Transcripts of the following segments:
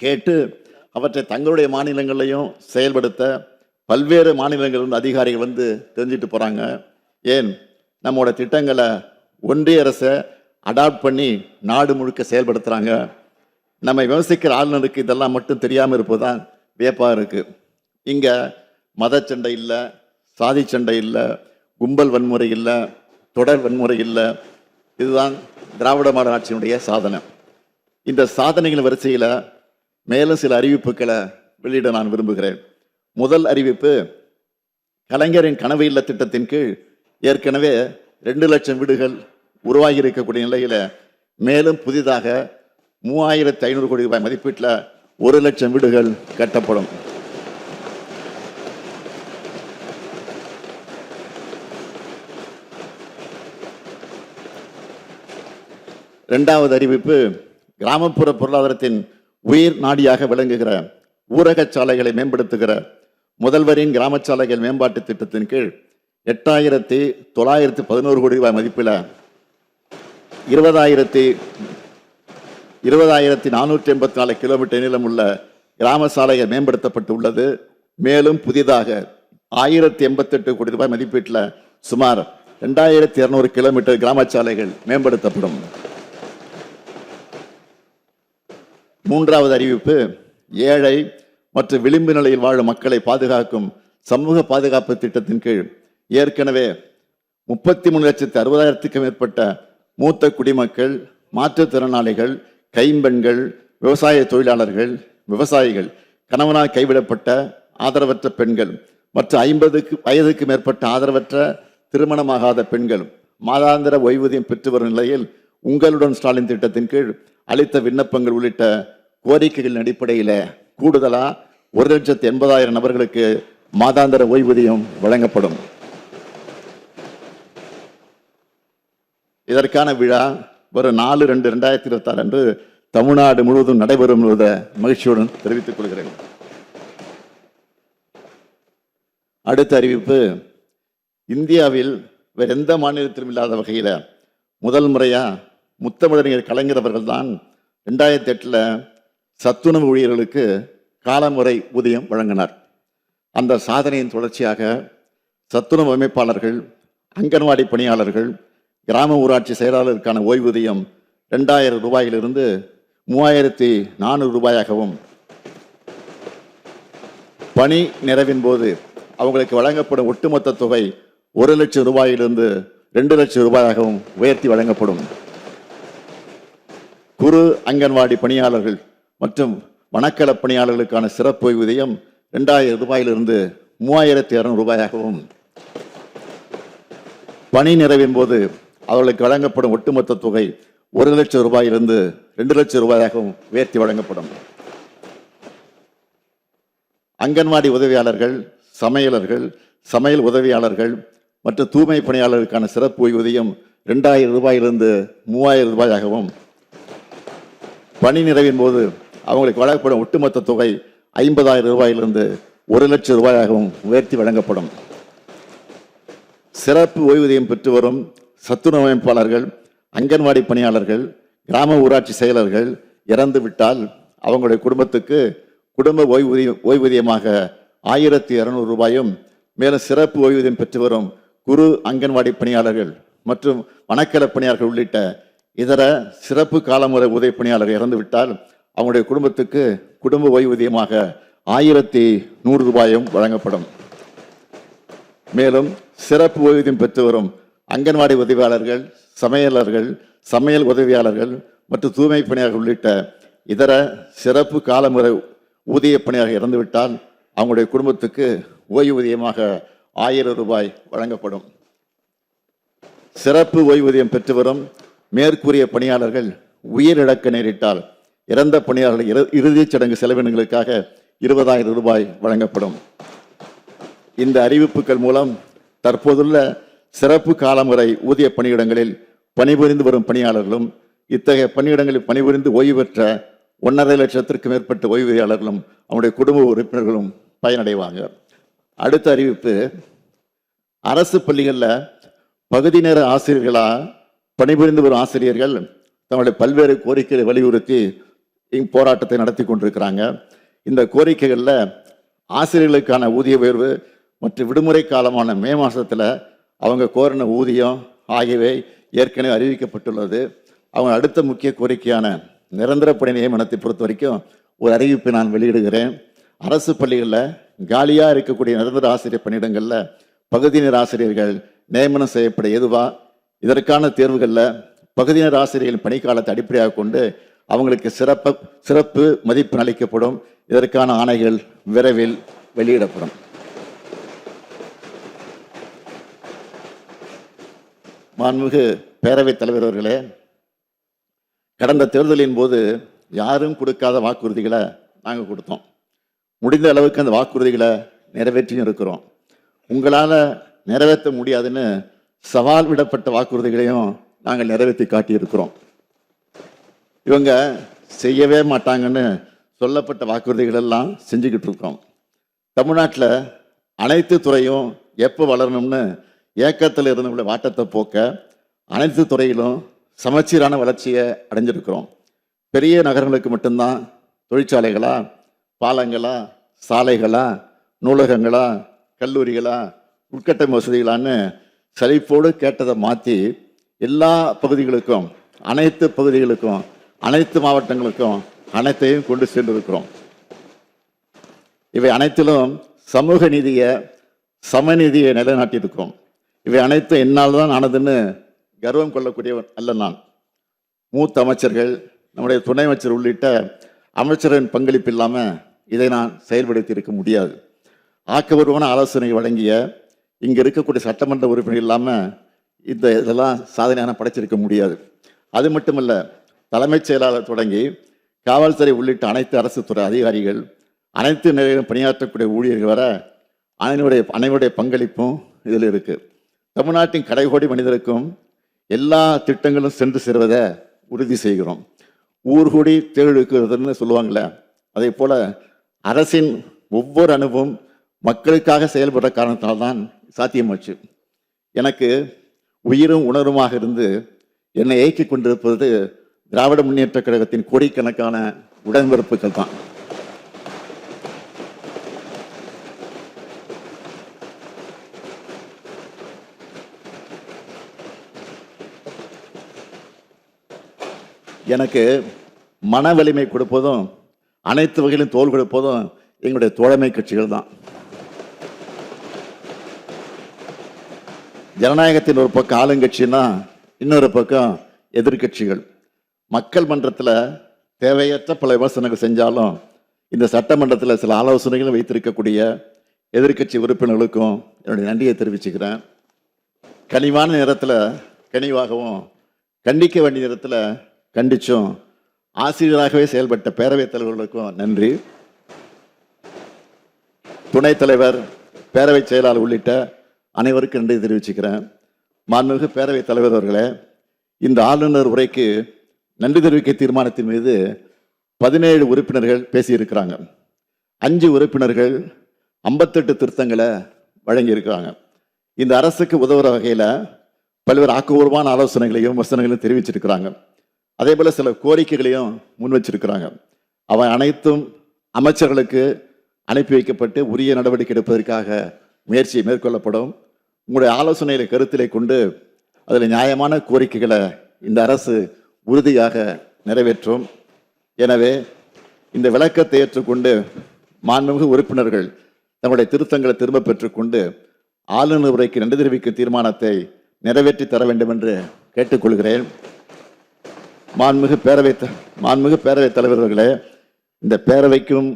கேட்டு அவற்றை தங்களுடைய மாநிலங்களையும் செயல்படுத்த பல்வேறு மாநிலங்கள் அதிகாரிகள் தெரிஞ்சுட்டு போகிறாங்க. ஏன் நம்மளோட திட்டங்களை ஒன்றிய அரசை அடாப்ட் பண்ணி நாடு முழுக்க செயல்படுத்துகிறாங்க. நம்ம விமர்சிக்கிற ஆளுநருக்கு இதெல்லாம் மட்டும் தெரியாமல் இருப்பது தான் வியப்பாக இருக்குது. இங்கே மத சண்டை இல்லை, சாதி சண்டை இல்லை, கும்பல் வன்முறை இல்லை, தொடர் வன்முறை இல்லை. இதுதான் திராவிட மாடல் ஆட்சியினுடைய சாதனை. இந்த சாதனைகள் வரிசையில் மேலும் சில அறிவிப்புகளை வெளியிட நான் விரும்புகிறேன். முதல் அறிவிப்பு, கலைஞரின் கனவு இல்ல திட்டத்தின் கீழ் ஏற்கனவே 2 லட்சம் வீடுகள் உருவாகி இருக்கக்கூடிய நிலையில் மேலும் புதிதாக 3500 கோடி ரூபாய் மதிப்பீட்டில் 1 லட்சம் வீடுகள் கட்டப்படும். இரண்டாவது அறிவிப்பு, கிராமப்புற பொருளாதாரத்தின் உயிர் நாடியாக விளங்குகிற ஊரக சாலைகளை மேம்படுத்துகிற முதல்வரின் கிராம சாலைகள் மேம்பாட்டு திட்டத்தின் கீழ் 8,911 கோடி ரூபாய் மதிப்பில் 20,484 கிலோமீட்டர் நீளம் உள்ள கிராம சாலைகள் மேம்படுத்தப்பட்டு உள்ளது. மேலும் புதிதாக 1,088 கோடி ரூபாய் மதிப்பீட்டில் சுமார் 2,200 கிலோமீட்டர் கிராம சாலைகள் மேம்படுத்தப்படும். மூன்றாவது அறிவிப்பு, ஏழை மற்றும் விளிம்பு நிலையில் வாழும் மக்களை பாதுகாக்கும் சமூக பாதுகாப்பு திட்டத்தின் கீழ் ஏற்கனவே 33,60,000க்கும் மேற்பட்ட மூத்த குடிமக்கள், மாற்றுத்திறனாளிகள், கைம்பெண்கள், விவசாய தொழிலாளர்கள், விவசாயிகள், கணவனால் கைவிடப்பட்ட ஆதரவற்ற பெண்கள் மற்றும் 50 வயதுக்கு மேற்பட்ட ஆதரவற்ற திருமணமாகாத பெண்கள் மாதாந்திர ஓய்வூதியம் பெற்று வரும் நிலையில் உங்களுடன் ஸ்டாலின் திட்டத்தின் கீழ் அளித்த விண்ணப்பங்கள் உள்ளிட்ட கோரிக்கைகளின் அடிப்படையில் கூடுதலாக 1,80,000 நபர்களுக்கு மாதாந்திர ஓய்வூதியம் வழங்கப்படும். இதற்கான விழா வரும் 4/2/2026 அன்று தமிழ்நாடு முழுவதும் நடைபெறும் என்பதை மகிழ்ச்சியுடன் தெரிவித்துக் கொள்கிறேன். அடுத்த அறிவிப்பு, இந்தியாவில் வேறு எந்த மாநிலத்திலும் இல்லாத வகையில் முதல் முறையாக முத்தமிழறிஞர் கலைஞர் அவர்கள் தான் 2008 சத்துணவு ஊழியர்களுக்கு காலமுறை ஊதியம் வழங்கினார். அந்த சாதனையின் தொடர்ச்சியாக சத்துணவு அமைப்பாளர்கள், அங்கன்வாடி பணியாளர்கள், கிராம ஊராட்சி செயலாளருக்கான ஓய்வூதியம் 2,000 ரூபாயிலிருந்து 3,400 ரூபாயாகவும், பணி நிறைவின் போது அவங்களுக்கு வழங்கப்படும் ஒட்டுமொத்த தொகை 1 லட்சம் ரூபாயிலிருந்து 2 லட்சம் ரூபாயாகவும் உயர்த்தி வழங்கப்படும். குறு அங்கன்வாடி பணியாளர்கள் மற்றும் வனக்கள பணியாளர்களுக்கான சிறப்பு ஓய்வூதியம் 2,000 ரூபாயிலிருந்து 3,200 ரூபாயாகவும், பணி நிறைவின் போது அவர்களுக்கு வழங்கப்படும் ஒட்டுமொத்த தொகை 1 லட்சம் ரூபாயிலிருந்து 2 லட்சம் ரூபாயாகவும் உயர்த்தி வழங்கப்படும். அங்கன்வாடி உதவியாளர்கள், சமையலர்கள், சமையல் உதவியாளர்கள் மற்றும் தூய்மை பணியாளர்களுக்கான சிறப்பு ஓய்வூதியம் 2,000 ரூபாயிலிருந்து 3,000 ரூபாயாகவும், பணி நிறைவின் போது அவங்களுக்கு வழங்கப்படும் ஒட்டுமொத்த தொகை 50,000 ரூபாயிலிருந்து 1 லட்சம் ரூபாயாகவும் உயர்த்தி வழங்கப்படும். சிறப்பு ஓய்வூதியம் பெற்று வரும் சத்துணவு அமைப்பாளர்கள், அங்கன்வாடி பணியாளர்கள், கிராம ஊராட்சி செயலர்கள் இறந்துவிட்டால் அவங்களுடைய குடும்பத்துக்கு குடும்ப ஓய்வூதியமாக 1,200 ரூபாயும், மேலும் சிறப்பு ஓய்வூதியம் பெற்று வரும் குறு அங்கன்வாடி பணியாளர்கள் மற்றும் வனக்கள பணியாளர்கள் உள்ளிட்ட இதர சிறப்பு காலமுறை உதவி பணியாளர்கள் இறந்துவிட்டால் அவங்களுடைய குடும்பத்துக்கு குடும்ப ஓய்வூதியமாக 1,100 ரூபாயும் வழங்கப்படும். மேலும் சிறப்பு ஓய்வூதியம் பெற்று வரும் அங்கன்வாடி உதவியாளர்கள், சமையலர்கள், சமையல் உதவியாளர்கள் மற்றும் தூய்மை பணியாளர்கள் உள்ளிட்ட இதர சிறப்பு காலமுறை ஊதிய பணியாளர்கள் இறந்துவிட்டால் அவங்களுடைய குடும்பத்துக்கு ஓய்வூதியமாக 1,000 ரூபாய் வழங்கப்படும். சிறப்பு ஓய்வூதியம் பெற்று வரும் மேற்கூறிய பணியாளர்கள் உயிரிழக்க நேரிட்டால் இறந்த பணியாளர்கள் இறுதிச் சடங்கு செலவினங்களுக்காக 20,000 ரூபாய் வழங்கப்படும். இந்த அறிவிப்புகள் மூலம் தற்போதுள்ள சிறப்பு காலமுறை ஊதிய பணியிடங்களில் பணிபுரிந்து வரும் பணியாளர்களும் இத்தகைய பணியிடங்களில் பணிபுரிந்து ஓய்வு பெற்ற 1,50,000 லட்சத்திற்கும் மேற்பட்ட ஓய்வூதியாளர்களும் அவருடைய குடும்ப உறுப்பினர்களும் பயனடைவாங்க. அடுத்த அறிவிப்பு, அரசு பள்ளிகளில் பகுதி நேர ஆசிரியர்களாக பணிபுரிந்து வரும் ஆசிரியர்கள் தங்களுடைய பல்வேறு கோரிக்கைகளை வலியுறுத்தி போராட்டத்தை நடத்தி கொண்டிருக்கிறாங்க. இந்த கோரிக்கைகளில் ஆசிரியர்களுக்கான ஊதிய உயர்வு மற்றும் விடுமுறை காலமான மே மாதத்தில் அவங்க கோரின ஊதியம் ஆகியவை ஏற்கனவே அறிவிக்கப்பட்டுள்ளது. அவங்க அடுத்த முக்கிய கோரிக்கையான நிரந்தர பணி நியமனத்தை பொறுத்த வரைக்கும் ஒரு அறிவிப்பை நான் வெளியிடுகிறேன். அரசு பள்ளிகளில் காலியாக இருக்கக்கூடிய நிரந்தர ஆசிரியர் பணியிடங்களில் பகுதியினர் ஆசிரியர்கள் நியமனம் செய்யப்பட ஏதுவா, இதற்கான தேர்வுகளில் பகுதியினர் ஆசிரியர்களின் பணிக்காலத்தை அடிப்படையாக கொண்டு அவங்களுக்கு சிறப்பு மதிப்பெண் அளிக்கப்படும். இதற்கான ஆணைகள் விரைவில் வெளியிடப்படும். மாண்புமிகு பேரவைத் தலைவர் அவர்களே, கடந்த தேர்தலின் போது யாரும் கொடுக்காத வாக்குறுதிகளை நாங்கள் கொடுத்தோம். முடிந்த அளவுக்கு அந்த வாக்குறுதிகளை நிறைவேற்றியும் இருக்கிறோம். உங்களால் நிறைவேற்ற முடியாதுன்னு சவால் விடப்பட்ட வாக்குறுதிகளையும் நாங்கள் நிறைவேற்றி காட்டியிருக்கிறோம். இவங்க செய்யவே மாட்டாங்கன்னு சொல்லப்பட்ட வாக்குறுதிகள் எல்லாம் செஞ்சுக்கிட்டு இருக்கோம். தமிழ்நாட்டில் அனைத்து துறையும் எப்போ வளரணும்னு ஏக்கத்தில் இருந்த வாட்டத்தை போக்க அனைத்து துறையிலும் சமச்சீரான வளர்ச்சியை அடைஞ்சிருக்கிறோம். பெரிய நகரங்களுக்கு மட்டும்தான் தொழிற்சாலைகளா, பாலங்களா, சாலைகளா, நூலகங்களா, கல்லூரிகளா, உட்கட்டமைப்பு வசதிகளான்னு சலிப்போடு கேட்டதை மாற்றி எல்லா பகுதிகளுக்கும், அனைத்து பகுதிகளுக்கும், அனைத்து மாவட்டங்களுக்கும் அனைத்தையும் கொண்டு சென்றிருக்கிறோம். இவை அனைத்திலும் சமூக நீதியை, சமநீதியை நிலைநாட்டியிருக்கிறோம். இவை அனைத்தும் என்னால் தான் ஆனதுன்னு கர்வம் கொள்ளக்கூடியவன் அல்ல நான். மூத்த அமைச்சர்கள், நம்முடைய துணை அமைச்சர் உள்ளிட்ட அமைச்சரின் பங்களிப்பு இல்லாமல் இதை நான் செயல்படுத்தி இருக்க முடியாது. ஆக்கபூர்வமான ஆலோசனை வழங்கிய இங்கே இருக்கக்கூடிய சட்டமன்ற உறுப்பினர் இல்லாமல் இதெல்லாம் சாதனையான படைச்சிருக்க முடியாது. அது மட்டுமல்ல, தலைமைச் செயலாளர் தொடங்கி காவல்துறை உள்ளிட்ட அனைத்து அரசு துறை அதிகாரிகள், அனைத்து நிலையிலும் பணியாற்றக்கூடிய ஊழியர்கள் வர அனைவருடைய பங்களிப்பும் இதில் இருக்குது. தமிழ்நாட்டின் கடைகோடி மனிதருக்கும் எல்லா திட்டங்களும் சென்று சேர்வதை உறுதி செய்கிறோம். ஊர்கூடி தேர்வுக்குறதுன்னு சொல்லுவாங்களே, அதே போல் அரசின் ஒவ்வொரு அணுவும் மக்களுக்காக செயல்படுற காரணத்தால்தான் சாத்தியமாச்சு. எனக்கு உயிரும் உணர்வுமாக இருந்து என்னை இயக்கிக் கொண்டிருப்பது திராவிட முன்னேற்ற கழகத்தின் கோடிக்கணக்கான உடன்பிறப்புகள் தான். எனக்கு மன வலிமை கொடுப்பதும் அனைத்து வகையிலும் தோல் கொடுப்பதும் எங்களுடைய தோழமை கட்சிகள் தான். ஜனநாயகத்தின் ஒரு பக்கம் ஆளுங்கட்சின்னா இன்னொரு பக்கம் எதிர்கட்சிகள். மக்கள் மன்றத்தில் தேவையற்ற பல விமர்சனங்கள் செஞ்சாலும் இந்த சட்டமன்றத்தில் சில ஆலோசனைகளும் வைத்திருக்கக்கூடிய எதிர்கட்சி உறுப்பினர்களுக்கும் என்னுடைய நன்றியை தெரிவிச்சுக்கிறேன். கனிவான நேரத்தில் கனிவாகவும், கண்டிக்க வேண்டிய நேரத்தில் கண்டிச்சும் ஆசிரியராகவே செயல்பட்ட பேரவைத் தலைவர்களுக்கும் நன்றி. துணைத் தலைவர், பேரவை செயலாளர் உள்ளிட்ட அனைவருக்கும் நன்றி தெரிவிச்சுக்கிறேன். மாண்புமிகு பேரவைத் தலைவர் அவர்களே, இந்த ஆளுநர் உரைக்கு நன்றி தெரிவிக்க தீர்மானத்தின் மீது 17 உறுப்பினர்கள் பேசியிருக்கிறாங்க. 5 உறுப்பினர்கள் 58 திருத்தங்களை வழங்கியிருக்கிறாங்க. இந்த அரசுக்கு உதவுற வகையில் பல்வேறு ஆக்கப்பூர்வமான ஆலோசனைகளையும் விமர்சனங்களையும் தெரிவிச்சிருக்கிறாங்க. அதே போல் சில கோரிக்கைகளையும் முன் வச்சிருக்கிறாங்க. அவை அனைத்தும் அமைச்சர்களுக்கு அனுப்பி வைக்கப்பட்டு உரிய நடவடிக்கை எடுப்பதற்காக முயற்சி மேற்கொள்ளப்படும். உங்களுடைய ஆலோசனைகளை கருத்திலே கொண்டு அதில் நியாயமான கோரிக்கைகளை இந்த அரசு உறுதியாக நிறைவேற்றும். எனவே இந்த விளக்கத்தை ஏற்றுக்கொண்டு மாண்புமிகு உறுப்பினர்கள் தங்களுடைய திருத்தங்களை திரும்ப பெற்றுக்கொண்டு ஆளுநர் உரைக்கு நன்றி தெரிவிக்கும் தீர்மானத்தை நிறைவேற்றி தர வேண்டும் என்று கேட்டுக்கொள்கிறேன். மாண்புமிகு பேரவைத் தலைவர்களே, இந்த பேரவைக்கும்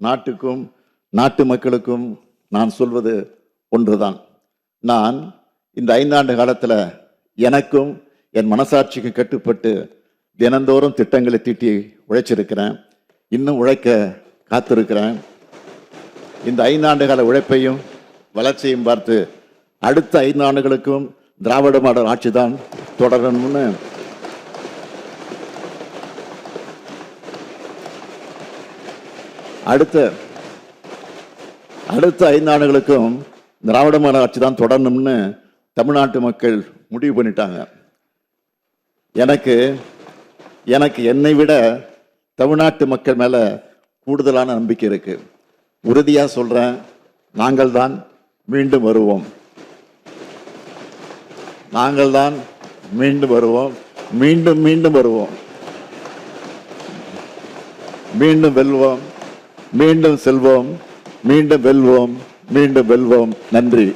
நாட்டுக்கும் நாட்டு மக்களுக்கும் நான் சொல்வது ஒன்றுதான். நான் இந்த 5 ஆண்டு காலத்தில் எனக்கும் என் மனசாட்சிக்கு கட்டுப்பட்டு தினந்தோறும் திட்டங்களை தீட்டி உழைச்சிருக்கிறேன். இன்னும் உழைக்க காத்திருக்கிறேன். இந்த 5 ஆண்டு கால உழைப்பையும் வளர்ச்சியையும் பார்த்து அடுத்த 5 ஆண்டுகளுக்கும் திராவிட மாடல் ஆட்சி தான் தொடரணும்னு அடுத்த 5 ஆண்டுகளுக்கும் திராவிட மாடல் ஆட்சி தான் தொடரணும்னு தமிழ்நாட்டு மக்கள் முடிவு பண்ணிட்டாங்க. எனக்கு என்னை விட தமிழ்நாட்டு மக்கள் மேல கூடுதலான நம்பிக்கை இருக்கு. உறுதியா சொல்றேன், நாங்கள் தான் மீண்டும் வருவோம். நாங்கள் தான் மீண்டும் வருவோம். மீண்டும் மீண்டும் வருவோம். மீண்டும் வெல்வோம். மீண்டும் செல்வோம். மீண்டும் வெல்வோம். மீண்டும் வெல்வோம். நன்றி.